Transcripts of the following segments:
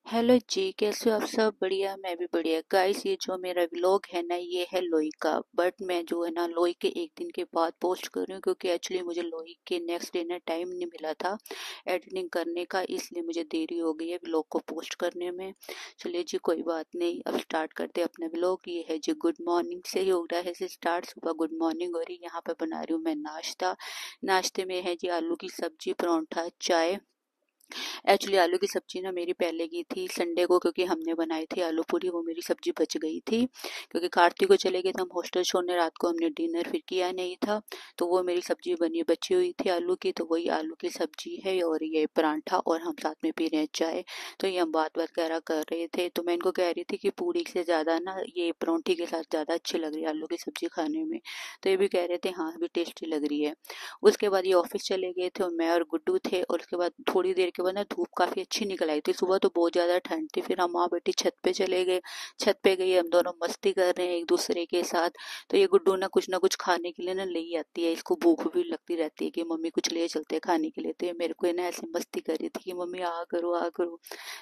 Hello जी, कैसे हो आप सब? बढ़िया, मैं भी बढ़िया। गाइस, ये जो मेरा व्लॉग है ना, ये है लोई का। बट मैं जो है ना लोई के एक दिन के बाद पोस्ट कर रही हूँ, क्योंकि एक्चुअली मुझे लोई के नेक्स्ट डे ना टाइम नहीं मिला था एडिटिंग करने का, इसलिए मुझे देरी हो गई है व्लॉग को पोस्ट करने में। चलिए जी, कोई बात नहीं, अब स्टार्ट करते हैं अपना व्लॉग। ये है जी गुड मॉर्निंग से ही हो रहा है स्टार्ट। सुबह गुड मॉर्निंग हो रही। यहाँ पे बना रही हूँ मैं नाश्ता। नाश्ते में है जी आलू की सब्जी, परोंठा, चाय। एक्चुअली आलू की सब्जी ना मेरी पहले की थी संडे को, क्योंकि हमने बनाई थी आलू पूरी, वो मेरी सब्जी बच गई थी। क्योंकि कार्तिक को चले गए थे हम हॉस्टल छोड़ने, रात को हमने डिनर फिर किया नहीं था, तो वो मेरी सब्जी बनी बची हुई थी आलू की, तो वही आलू की सब्जी है और ये परांठा, और हम साथ में पी रहे हैं चाय। तो ये हम बात बात करा कर रहे थे, तो मैं इनको कह रही थी कि पूरी से ज़्यादा ना ये परोंठी के साथ ज़्यादा अच्छी लग रही है आलू की सब्जी खाने में। तो ये भी कह रहे थे हाँ भी टेस्टी लग रही है। उसके बाद ये ऑफिस चले गए थे और मैं और गुड्डू थे, और उसके बाद थोड़ी देर के बाद ना धूप काफी अच्छी निकल आई थी। सुबह तो बहुत ज्यादा ठंड थी, फिर हम माँ बेटी छत पे चले गए। छत पे गए, हम दोनों मस्ती कर रहे हैं एक दूसरे के साथ। तो ये गुड्डू ना कुछ खाने के लिए ना ले ही आती है, इसको भूख भी लगती रहती है कि मम्मी कुछ ले चलते हैं खाने के लिए। तो ये मेरे को ना ऐसे मस्ती कर रही थी कि मम्मी आ करो आ करो।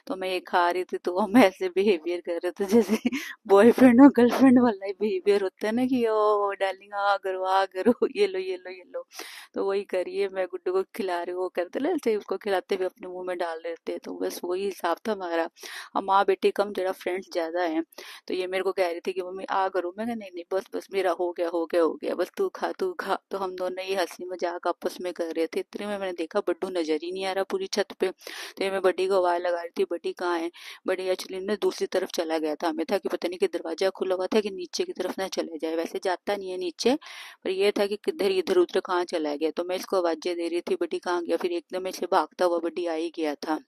तो मैं ये खा रही थी, तो हम ऐसे बिहेवियर कर रहे थे जैसे बॉयफ्रेंड और गर्लफ्रेंड वाला ही बिहेवियर होता है ना, कि ओ डार्लिंग आ करो ये लो ये लो ये लो। तो वही करिए, मैं गुड्डू को खिला रही हूँ, वो करते ना ऐसे उसको खिलाते हुए अपने मुंह में डाल देते हैं, तो बस वही हिसाब था हमारा। हम माँ बेटी कम, जरा फ्रेंड्स ज्यादा हैं। तो ये मेरे को कह रही थी कि मम्मी आ करो, मैं कहा नहीं नहीं बस बस मेरा हो गया हो गया हो गया, बस तू खा तू खा। तो हम दोनों ये हंसी मजाक आपस में कर रहे थे, इतने में मैंने देखा बड्डू नजर ही नहीं आ रहा पूरी छत पे। तो ये मैं बड्डी को आवाज लगा रही थी, बड्डी कहाँ है। बड्डी एक्चुअली ना दूसरी तरफ चला गया था, हमें था कि पता नहीं कि दरवाजा खुला हुआ था कि नीचे की तरफ ना चले जाए, वैसे जाता नहीं है नीचे, पर ये था कि किधर इधर उधर कहाँ चला गया। तो मैं इसको आवाजें दे रही थी, बड्डी कहाँ गया, फिर एकदम से भागता हुआ बड्डी आ ही गया था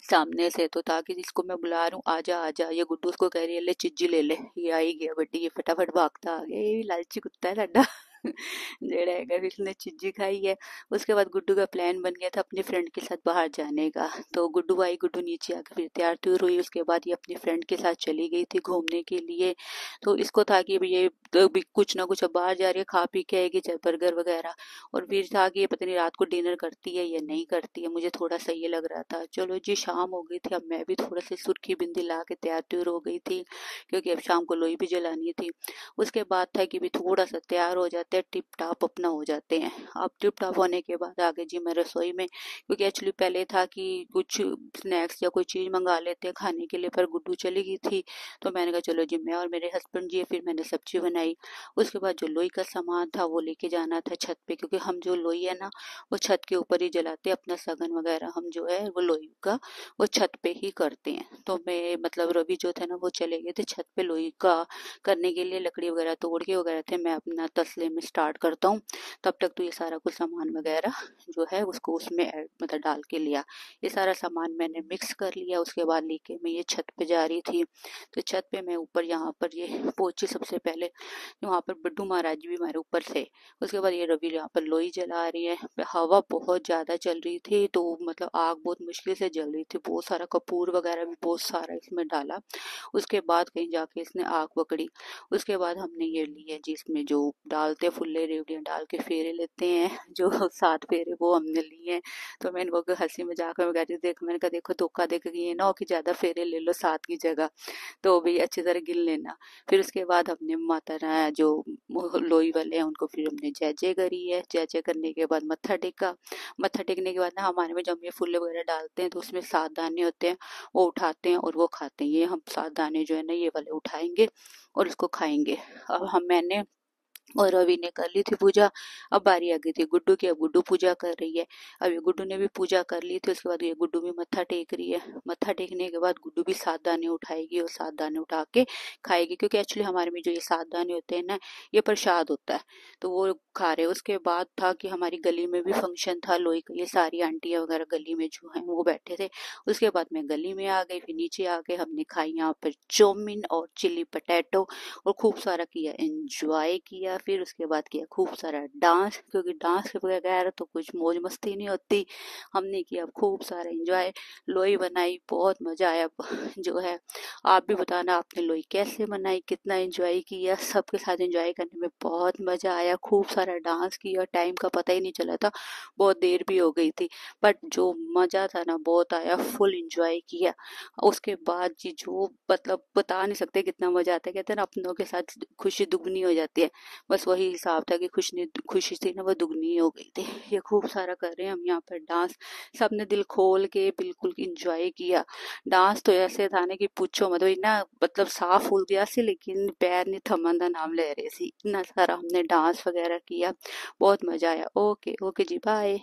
सामने से। तो ताकि जिसको मैं बुला रहा हूँ आजा आजा, ये गुड्डू उसको कह रही है ले चिज्जी ले ले, ये आ ही गया बड्डी, ये फटाफट भागता आ गया, ये भी लालची कुत्ता है साडा। जेड़ा है, फिर इसने चिज्जी खाई है। उसके बाद गुड्डू का प्लान बन गया था अपने फ्रेंड के साथ बाहर जाने का। तो गुड्डू आई, गुड्डू नीचे आकर फिर तैयार त्यूर हुई, उसके बाद ये अपनी फ्रेंड के साथ चली गई थी घूमने के लिए। तो इसको था कि ये तो भी कुछ ना कुछ अब बाहर जा रही है, खा पी के आएगी, चाहे बर्गर वगैरह। और फिर था कि ये पता नहीं रात को डिनर करती है या नहीं करती है, मुझे थोड़ा सा ये लग रहा था। चलो जी, शाम हो गई थी, अब मैं भी थोड़ा सी सुर्खी बिंदी ला के तैयार त्यूर हो गई थी, क्योंकि अब शाम को लोई भी जलानी थी। उसके बाद था कि भी थोड़ा सा तैयार हो जाते हैं, टिप टाप अपना हो जाते हैं। अब टिप टाप होने के बाद आगे जी मैं रसोई में, क्योंकि एक्चुअली पहले था कि कुछ स्नैक्स या कोई चीज मंगा लेते हैं खाने के लिए, पर गुड्डू चली गई थी। तो मैंने कहा चलो जी, मैं और मेरे हस्बैंड जी, फिर मैंने सब्जी बनाई। उसके बाद जो लोई का सामान था वो लेके जाना था छत पे, क्योंकि हम जो लोई है ना वो छत के ऊपर ही जलाते हैं, अपना सगन वगैरह हम जो है वो लोई का वो छत पे ही करते हैं। तो मैं मतलब रवि जो थे ना वो चले गए थे छत पे लोई का करने के लिए, लकड़ी वगैरह तोड़ के वगैरह थे। मैं अपना तसले में स्टार्ट करता हूँ, तब तक तो ये सारा कुछ सामान वगैरह जो है उसको उसमें मतलब डाल के लिया। ये सारा सामान मैंने मिक्स कर लिया, उसके बाद लेके मैं ये छत पे जा रही थी। तो छत पे मैं ऊपर यहाँ पर ये पहुंची सबसे पहले, वहाँ पर बड्डू महाराज जी भी हमारे ऊपर थे। उसके बाद ये रवि यहाँ पर लोई जला रही है। हवा बहुत ज्यादा चल रही थी, तो मतलब आग बहुत मुश्किल से जल रही थी, बहुत सारा कपूर वगैरह भी बहुत सारा इसमें डाला। उसके बाद कहीं जाके इसने आग पकड़ी। उसके बाद हमने ये लिया जिसमें जो डालते फुल्ले रेवड़ियाँ डाल के फेरे लेते हैं, जो 7 फेरे वो हमने लिए हैं। तो मैं इनको हंसी मजाक में कह रही थी, देख मैंने कहा देखो धोखा दे के ये ना हो कि ज्यादा फेरे ले लो 7 की जगह, तो भी अच्छी तरह गिन लेना। फिर उसके बाद हमने माता रानी जो लोई वाले हैं उनको फिर हमने जय जय करी है। जय जय करने के बाद मत्था टेका। मत्था टेकने के बाद ना हमारे में जब हम ये फुल्ले वगैरह डालते हैं तो उसमें 7 दाने होते हैं, वो उठाते हैं और वो खाते हैं। ये हम 7 दाने जो है ना ये वाले उठाएंगे और इसको खाएंगे। अब हम मैंने और रवि ने कर ली थी पूजा। अब बारी आ गई थी गुड्डू की, अब गुड्डू पूजा कर रही है। अब ये गुड्डू ने भी पूजा कर ली थी, उसके बाद ये गुड्डू भी मत्था टेक रही है। मत्था टेकने के बाद गुड्डू भी 7 दाने उठाएगी और 7 दाने उठा के खाएगी, क्योंकि एक्चुअली हमारे में जो ये 7 दाने होते हैं ना ये प्रसाद होता है, तो वो खा रहे। उसके बाद था कि हमारी गली में भी फंक्शन था लोई का, ये सारी आंटियां वगैरह गली में जो है वो बैठे थे। उसके बाद मैं गली में आ गई, फिर नीचे आके हमने खाई यहाँ पर चाउमीन और चिली पटेटो, और खूब सारा किया एंजॉय किया। किया, फिर उसके बाद किया खूब सारा डांस, क्योंकि डांस के बगैर तो कुछ मौज मस्ती नहीं होती। हमने किया खूब सारा एंजॉय, लोई बनाई, बहुत मजा आया। जो है आप भी बताना आपने लोई कैसे बनाई, कितना एंजॉय किया। सबके साथ एंजॉय करने में बहुत मजा आया, खूब सारा डांस किया, टाइम का पता ही नहीं चला था, बहुत देर भी हो गई थी। बट जो मजा था ना बहुत आया, फुल एंजॉय किया। उसके बाद जी जो मतलब बता नहीं सकते कितना मजा आता है। कहते हैं ना अपनों के साथ खुशी दुगनी हो जाती है, बस वही हिसाब था कि खुशी खुशी थी ना वो दुगनी हो गई थी। ये खूब सारा कर रहे हैं हम यहाँ पर डांस, सबने दिल खोल के बिल्कुल इंजॉय किया। डांस तो ऐसे था ना कि पूछो मत, इतना मतलब साफ हो गया सी, लेकिन पैर नहीं थमन का नाम ले रहे सी, इतना सारा हमने डांस वगैरह किया, बहुत मजा आया। ओके ओके जी, बाय।